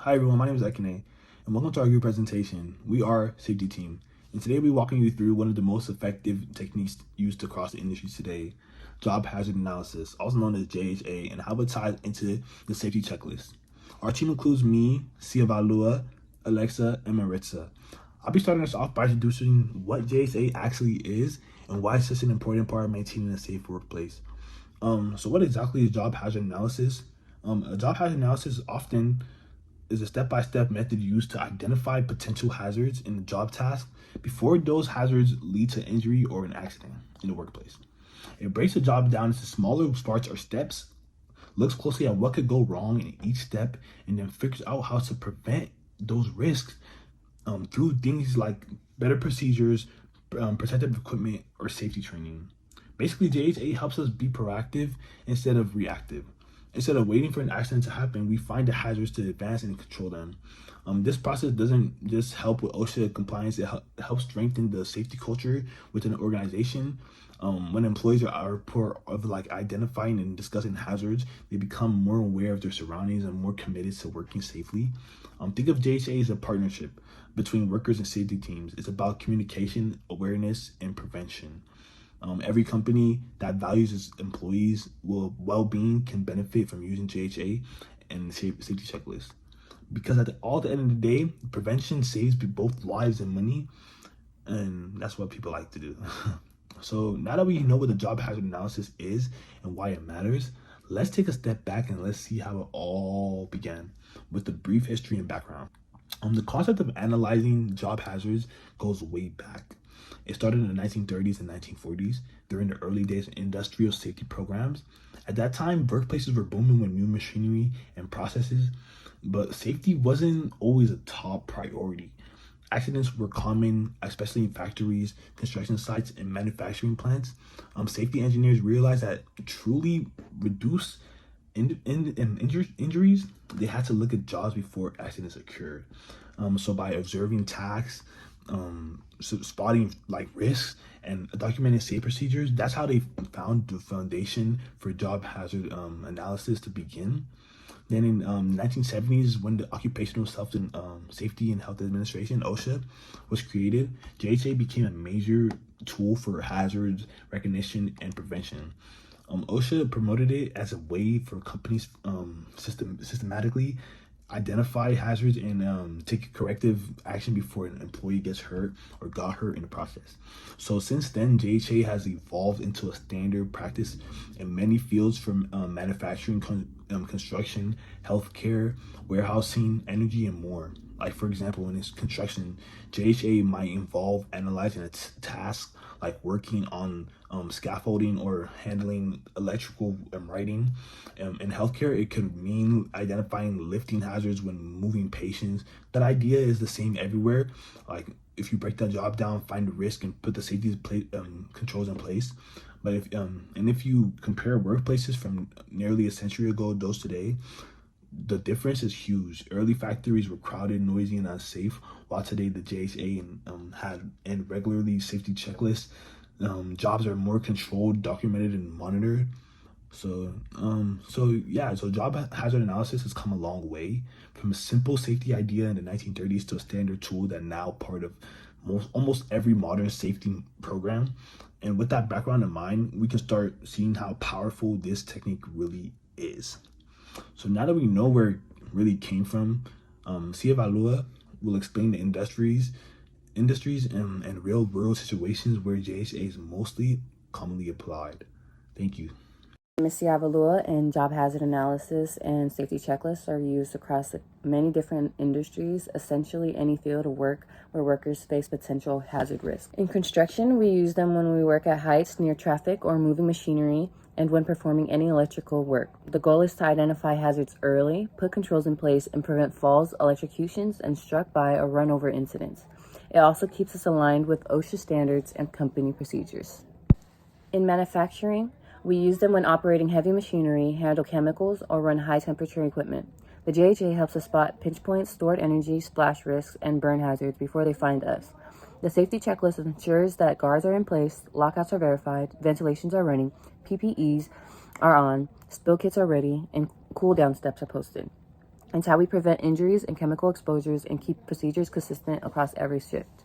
Hi everyone, my name is Ekene, and welcome to our group presentation. We are Safety Team, and today we're walking you through one of the most effective techniques used across the industry today, job hazard analysis, also known as JHA, and how it ties into the safety checklist. Our team includes me, Sia Valua, Alexa, and Maritza. I'll be starting us off by introducing what JHA actually is and why it's such an important part of maintaining a safe workplace. So what exactly is job hazard analysis? A job hazard analysis is a step-by-step method used to identify potential hazards in the job task before those hazards lead to injury or an accident in the workplace. It breaks the job down into smaller parts or steps, looks closely at what could go wrong in each step, and then figures out how to prevent those risks through things like better procedures, protective equipment, or safety training. Basically, JHA helps us be proactive instead of reactive. Instead of waiting for an accident to happen, we find the hazards to advance and control them. This process doesn't just help with OSHA compliance, it helps strengthen the safety culture within an organization. When employees are part of like identifying and discussing hazards, they become more aware of their surroundings and more committed to working safely. Think of JHA as a partnership between workers and safety teams. It's about communication, awareness, and prevention. Every company that values its employees' well-being can benefit from using JHA and the safety checklist. Because at the end of the day, prevention saves both lives and money, and that's what people like to do. So now that we know what the job hazard analysis is and why it matters, let's take a step back and let's see how it all began with the brief history and background. The concept of analyzing job hazards goes way back. It started in the 1930s and 1940s during the early days of industrial safety programs. At that time, workplaces were booming with new machinery and processes, but safety wasn't always a top priority. Accidents were common, especially in factories, construction sites, and manufacturing plants. Safety engineers realized that to truly reduce injuries, they had to look at jobs before accidents occurred. So by observing tasks, spotting like risks, and documenting safe procedures, that's how they found the foundation for job hazard analysis to begin. Then in 1970s, when the Occupational Safety and Health Administration (OSHA) was created, JHA became a major tool for hazards recognition and prevention. OSHA promoted it as a way for companies systematically identify hazards and take corrective action before an employee gets hurt or got hurt in the process. So since then, JHA has evolved into a standard practice in many fields from manufacturing, construction, healthcare, warehousing, energy, and more. Like for example, in this construction, JHA might involve analyzing a task like working on scaffolding or handling electrical writing. In healthcare, it could mean identifying lifting hazards when moving patients. That idea is the same everywhere. Like if you break that job down, find the risk and put the safety controls in place. But if you compare workplaces from nearly a century ago, those today, the difference is huge. Early factories were crowded, noisy, and unsafe, while today the JHA had and regularly safety checklists. Jobs are more controlled, documented, and monitored. So job hazard analysis has come a long way from a simple safety idea in the 1930s to a standard tool that now part of almost every modern safety program. And with that background in mind, we can start seeing how powerful this technique really is. So now that we know where it really came from, Sia Valua will explain the industries and real world situations where JHA is mostly commonly applied. Thank you. Ms. Yavalua and job hazard analysis and safety checklists are used across many different industries, essentially any field of work where workers face potential hazard risk. In construction, we use them when we work at heights near traffic or moving machinery and when performing any electrical work. The goal is to identify hazards early, put controls in place, and prevent falls, electrocutions, and struck by or run over incidents. It also keeps us aligned with OSHA standards and company procedures. In manufacturing, we use them when operating heavy machinery, handle chemicals, or run high-temperature equipment. The JHA helps us spot pinch points, stored energy, splash risks, and burn hazards before they find us. The safety checklist ensures that guards are in place, lockouts are verified, ventilations are running, PPEs are on, spill kits are ready, and cool down steps are posted. It's how we prevent injuries and chemical exposures and keep procedures consistent across every shift.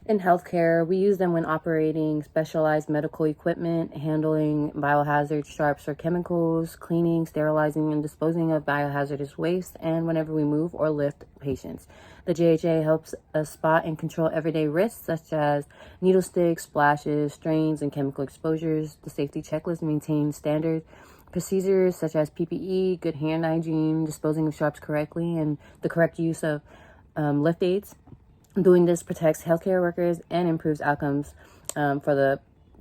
In healthcare, we use them when operating specialized medical equipment, handling biohazard sharps or chemicals, cleaning, sterilizing, and disposing of biohazardous waste, and whenever we move or lift patients. The JHA helps us spot and control everyday risks such as needle sticks, splashes, strains, and chemical exposures. The safety checklist maintains standard procedures such as PPE, good hand hygiene, disposing of sharps correctly, and the correct use of lift aids. Doing this protects healthcare workers and improves outcomes for the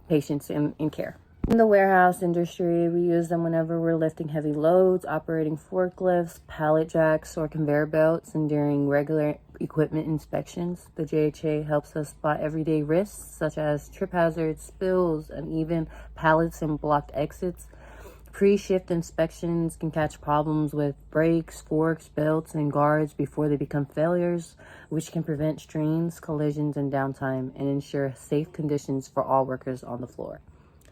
patients in care. In the warehouse industry, we use them whenever we're lifting heavy loads, operating forklifts, pallet jacks, or conveyor belts, and during regular equipment inspections. The JHA helps us spot everyday risks such as trip hazards, spills, uneven pallets, and blocked exits. Pre-shift inspections can catch problems with brakes, forks, belts, and guards before they become failures, which can prevent strains, collisions, and downtime and ensure safe conditions for all workers on the floor.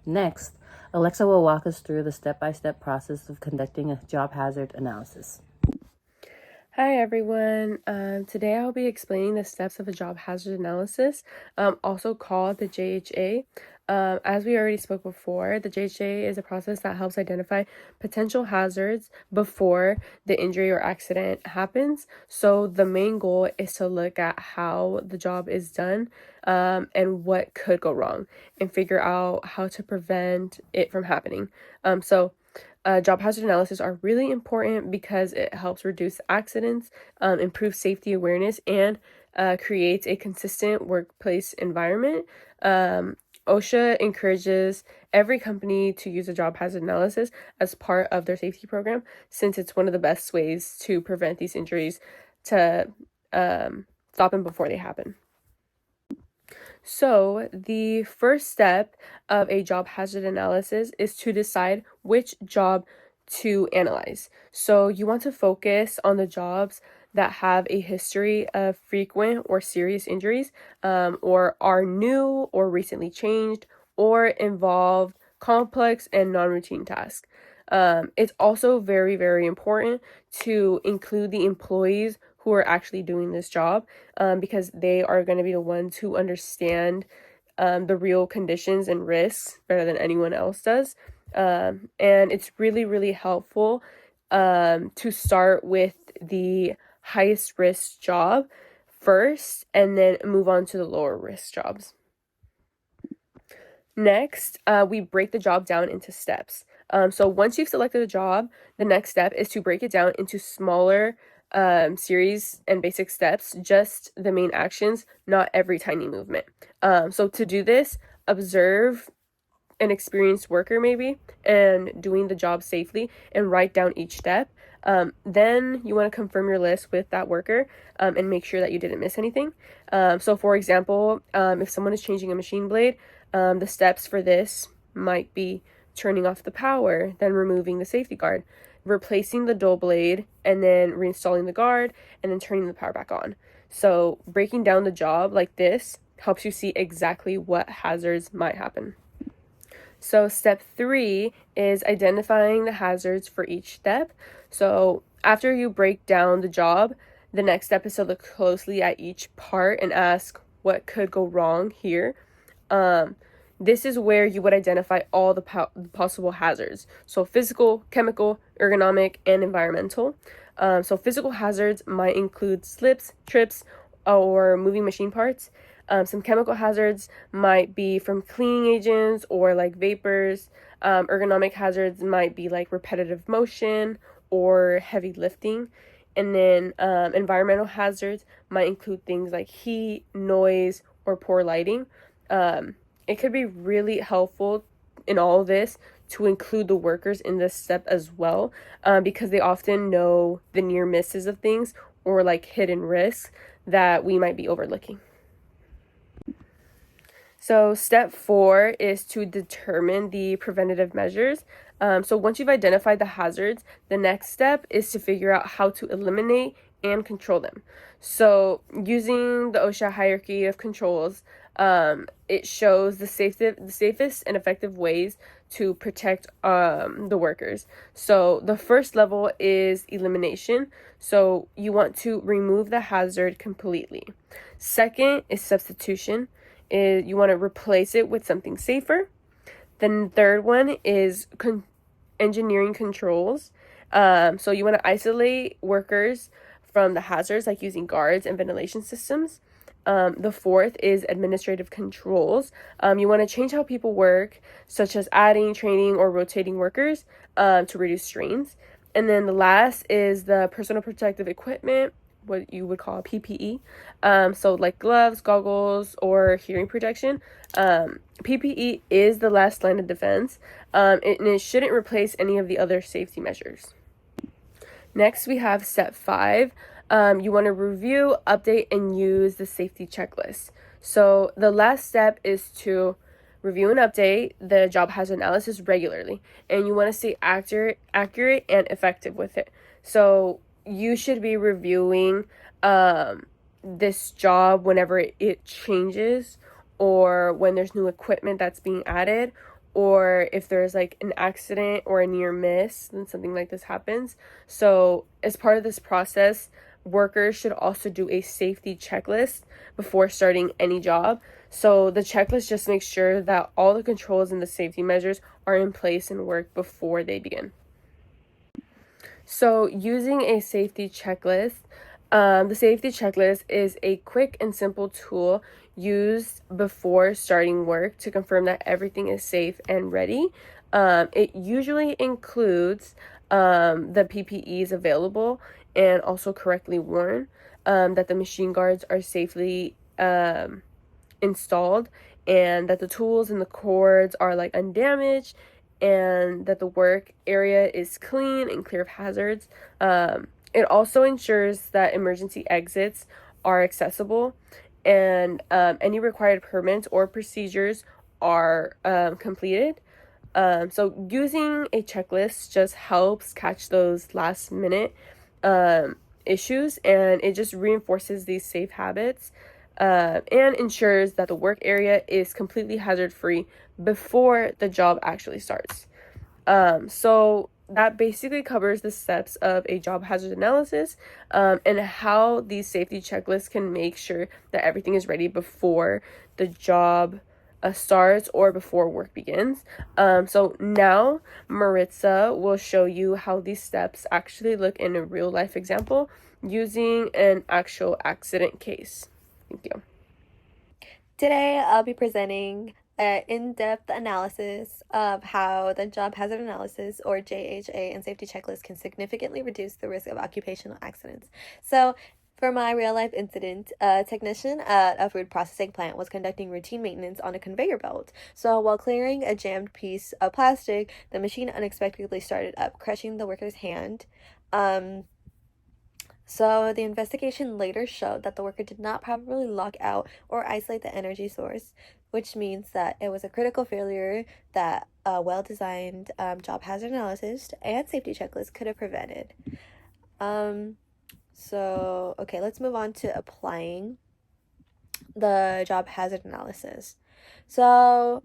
Next, Alexa will walk us through the step-by-step process of conducting a job hazard analysis. Hi everyone. Today I'll be explaining the steps of a job hazard analysis, also called the JHA. As we already spoke before, the JHA is a process that helps identify potential hazards before the injury or accident happens. So the main goal is to look at how the job is done and what could go wrong and figure out how to prevent it from happening. Job hazard analysis are really important because it helps reduce accidents, improve safety awareness, and creates a consistent workplace environment. OSHA encourages every company to use a job hazard analysis as part of their safety program, since it's one of the best ways to prevent these injuries to stop them before they happen. So the first step of a job hazard analysis is to decide which job to analyze. So you want to focus on the jobs that have a history of frequent or serious injuries, or are new or recently changed, or involve complex and non-routine tasks. It's also very, very important to include the employees who are actually doing this job, because they are going to be the ones who understand the real conditions and risks better than anyone else does. And it's really, really helpful to start with the highest risk job first and then move on to the lower risk jobs. Next, we break the job down into steps. So once you've selected a job, the next step is to break it down into smaller series and basic steps, just the main actions, not every tiny movement. So to do this, observe an experienced worker maybe and doing the job safely and write down each step. Then you want to confirm your list with that worker and make sure that you didn't miss anything. So for example, if someone is changing a machine blade, the steps for this might be turning off the power, then removing the safety guard, replacing the dull blade, and then reinstalling the guard, and then turning the power back on. So breaking down the job like this helps you see exactly what hazards might happen. So step 3 is identifying the hazards for each step. So after you break down the job, the next step is to look closely at each part and ask what could go wrong here. This is where you would identify all the possible hazards. So physical, chemical, ergonomic, and environmental. So physical hazards might include slips, trips, or moving machine parts. Some chemical hazards might be from cleaning agents or like vapors. Ergonomic hazards might be like repetitive motion or heavy lifting. And then environmental hazards might include things like heat, noise, or poor lighting. It could be really helpful in all of this to include the workers in this step as well, because they often know the near misses of things or like hidden risks that we might be overlooking. So step 4 is to determine the preventative measures. So once you've identified the hazards, the next step is to figure out how to eliminate and control them. So using the OSHA hierarchy of controls, it shows the safest and effective ways to protect the workers. So the first level is elimination. So you want to remove the hazard completely. Second is substitution. You want to replace it with something safer. Then third one is engineering controls. So you want to isolate workers from the hazards, like using guards and ventilation systems. The fourth is administrative controls. You want to change how people work, such as adding, training, or rotating workers to reduce strains. And then the last is the personal protective equipment, what you would call PPE. So like gloves, goggles, or hearing protection. PPE is the last line of defense, and it shouldn't replace any of the other safety measures. Next, we have step 5. You want to review, update, and use the safety checklist. So the last step is to review and update the job hazard analysis regularly, and you want to stay accurate and effective with it. So you should be reviewing this job whenever it changes, or when there's new equipment that's being added, or if there's like an accident or a near miss, then something like this happens. So as part of this process, workers should also do a safety checklist before starting any job. So the checklist just makes sure that all the controls and the safety measures are in place and work before they begin. So using a safety checklist, the safety checklist is a quick and simple tool used before starting work to confirm that everything is safe and ready. It usually includes the PPEs available and also correctly worn, that the machine guards are safely installed, and that the tools and the cords are like undamaged, and that the work area is clean and clear of hazards. It also ensures that emergency exits are accessible, and any required permits or procedures are completed. So using a checklist just helps catch those last minute issues, and it just reinforces these safe habits and ensures that the work area is completely hazard free before the job actually starts. So that basically covers the steps of a job hazard analysis, and how these safety checklists can make sure that everything is ready before the job starts or before work begins. So now Maritza will show you how these steps actually look in a real life example using an actual accident case. Thank you. Today, I'll be presenting an in-depth analysis of how the Job Hazard Analysis, or JHA, and Safety Checklist can significantly reduce the risk of occupational accidents. So, for my real-life incident, a technician at a food processing plant was conducting routine maintenance on a conveyor belt. So, while clearing a jammed piece of plastic, the machine unexpectedly started up, crushing the worker's hand. So the investigation later showed that the worker did not properly lock out or isolate the energy source, which means that it was a critical failure that a well-designed job hazard analysis and safety checklist could have prevented. Okay, let's move on to applying the job hazard analysis. So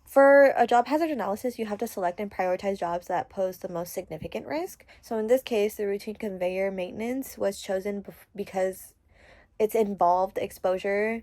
for a job hazard analysis, you have to select and prioritize jobs that pose the most significant risk. So in this case, the routine conveyor maintenance was chosen because it's involved exposure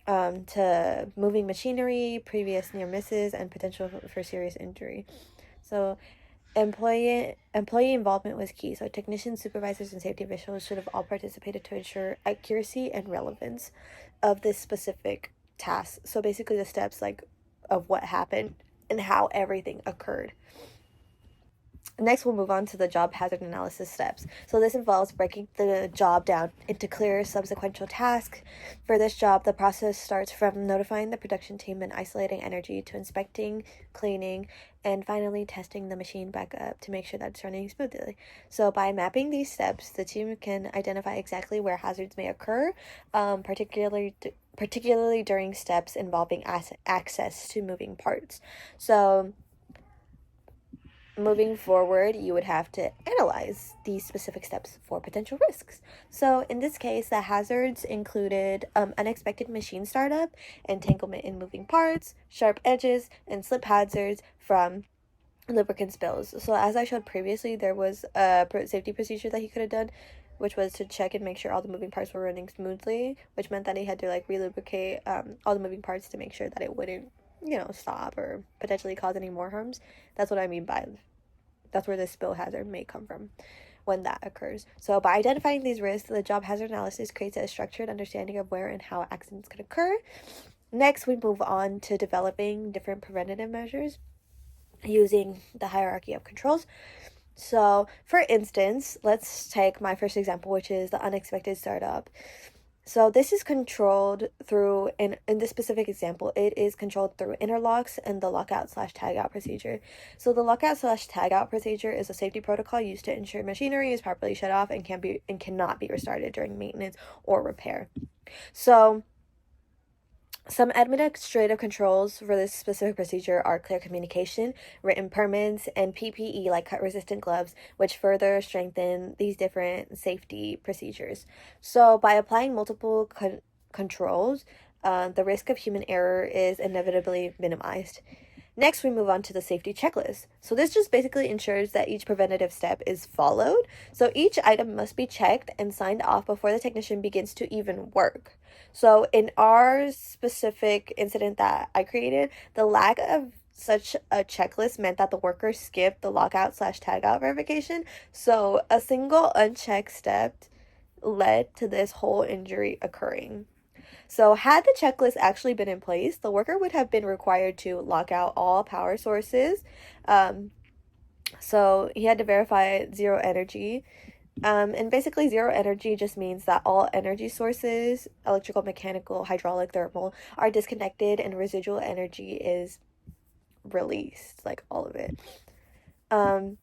to moving machinery, previous near misses, and potential for serious injury. So employee involvement was key. So technicians, supervisors, and safety officials should have all participated to ensure accuracy and relevance of this specific task. So basically the steps of what happened and how everything occurred. Next, we'll move on to the job hazard analysis steps. So this involves breaking the job down into clear subsequential tasks. For this job, the process starts from notifying the production team and isolating energy to inspecting, cleaning, and finally testing the machine back up to make sure that it's running smoothly. So by mapping these steps, the team can identify exactly where hazards may occur, particularly during steps involving access to moving parts. So moving forward, you would have to analyze these specific steps for potential risks. So in this case, the hazards included unexpected machine startup, entanglement in moving parts, sharp edges, and slip hazards from lubricant spills. So as I showed previously, there was a safety procedure that he could have done, which was to check and make sure all the moving parts were running smoothly, which meant that he had to like relubricate all the moving parts to make sure that it wouldn't stop or potentially cause any more harms. That's what I mean by that's where the spill hazard may come from when that occurs. So by identifying these risks, the job hazard analysis creates a structured understanding of where and how accidents could occur. Next, we move on to developing different preventative measures using the hierarchy of controls. So for instance, let's take my first example, which is the unexpected startup. So this is controlled through, in this specific example, it is controlled through interlocks and the lockout/tagout procedure. So the lockout/tagout procedure is a safety protocol used to ensure machinery is properly shut off and cannot be restarted during maintenance or repair. So some administrative controls for this specific procedure are clear communication, written permits, and PPE like cut-resistant gloves, which further strengthen these different safety procedures. So by applying multiple controls, the risk of human error is inevitably minimized. Next, we move on to the safety checklist. So this just basically ensures that each preventative step is followed. So each item must be checked and signed off before the technician begins to even work. So in our specific incident that I created, the lack of such a checklist meant that the worker skipped the lockout/tagout verification. So a single unchecked step led to this whole injury occurring. So had the checklist actually been in place, the worker would have been required to lock out all power sources. So he had to verify zero energy. And basically zero energy just means that all energy sources, electrical, mechanical, hydraulic, thermal, are disconnected and residual energy is released, like all of it. And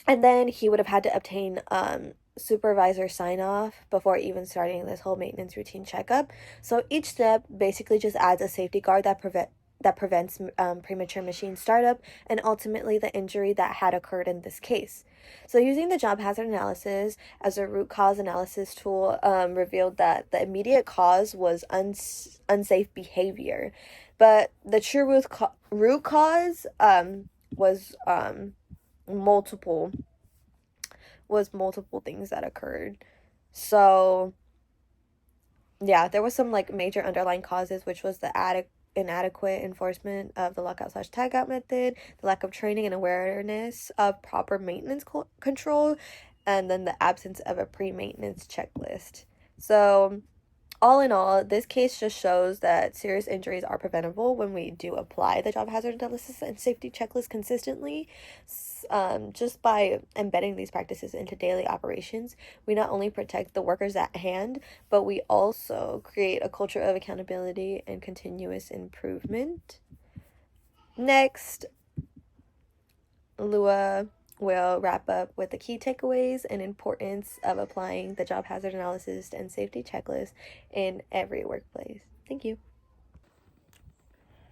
then he would have had to obtain supervisor sign off before even starting this whole maintenance routine checkup. So each step basically just adds a safety guard that prevents premature machine startup and ultimately the injury that had occurred in this case. So using the job hazard analysis as a root cause analysis tool revealed that the immediate cause was unsafe behavior, but the true root cause was multiple things that occurred. So yeah, there was some like major underlying causes, which was the inadequate enforcement of the lockout/tagout method, the lack of training and awareness of proper maintenance control, and then the absence of a pre-maintenance checklist. So all in all, this case just shows that serious injuries are preventable when we do apply the job hazard analysis and safety checklist consistently. Just by embedding these practices into daily operations, we not only protect the workers at hand, but we also create a culture of accountability and continuous improvement. Next, Lua will wrap up with the key takeaways and importance of applying the job hazard analysis and safety checklist in every workplace. Thank you.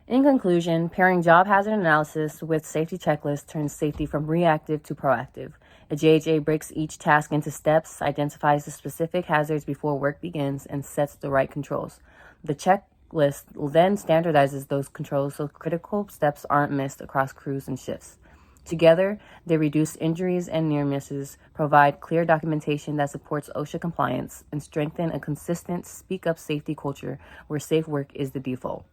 In conclusion, pairing job hazard analysis with safety checklist turns safety from reactive to proactive. A JHA breaks each task into steps, identifies the specific hazards before work begins, and sets the right controls. The checklist then standardizes those controls so critical steps aren't missed across crews and shifts. Together, they reduce injuries and near misses, provide clear documentation that supports OSHA compliance, and strengthen a consistent speak-up safety culture where safe work is the default.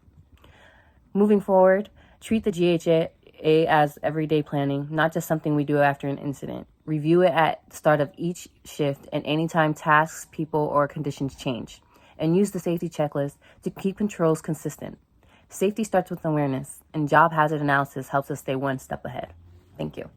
Moving forward, treat the JHA as everyday planning, not just something we do after an incident. Review it at the start of each shift and anytime tasks, people, or conditions change. And use the safety checklist to keep controls consistent. Safety starts with awareness, and job hazard analysis helps us stay one step ahead. Thank you.